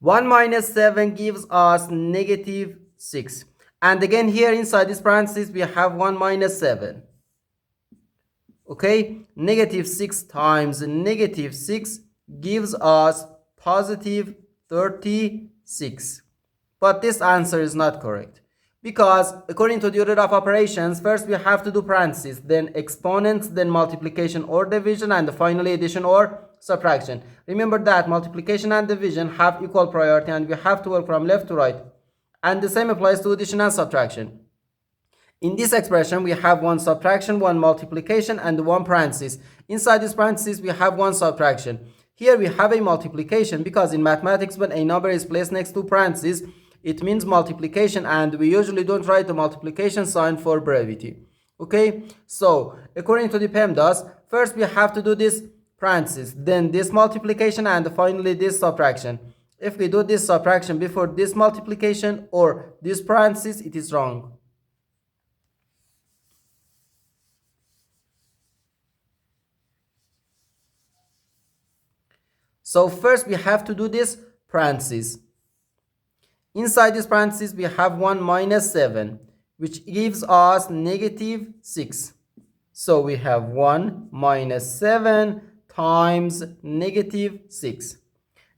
1 minus 7 gives us negative 6. And again here inside this parenthesis we have 1 minus 7. Okay, negative 6 times negative 6 gives us positive 36. But this answer is not correct, because according to the order of operations, first we have to do parentheses, then exponents, then multiplication or division, and finally addition or subtraction. Remember that multiplication and division have equal priority and we have to work from left to right. And the same applies to addition and subtraction. In this expression, we have one subtraction, one multiplication, and one parenthesis. Inside this parenthesis, we have one subtraction. Here we have a multiplication, because in mathematics, when a number is placed next to parentheses, it means multiplication, and we usually don't write the multiplication sign for brevity. Okay, so according to the PEMDAS, first we have to do this parenthesis, then this multiplication, and finally this subtraction. If we do this subtraction before this multiplication or this parenthesis, it is wrong. So first we have to do this parenthesis. Inside this parenthesis we have 1 minus 7, which gives us negative 6. So we have 1 minus 7 times negative 6.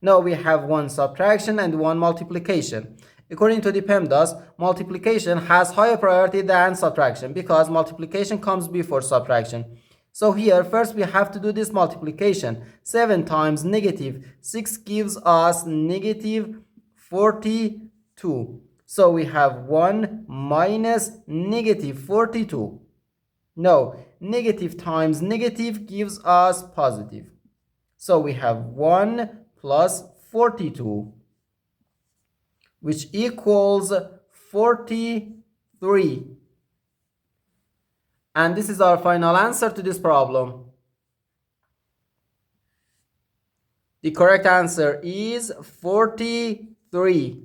Now we have one subtraction and one multiplication. According to the PEMDAS, multiplication has higher priority than subtraction, because multiplication comes before subtraction. So here first we have to do this multiplication. 7 times negative 6 gives us negative 42. So we have 1 minus negative 42. No, negative times negative gives us positive. So we have 1 plus 42, which equals 43. And this is our final answer to this problem. The correct answer is 43.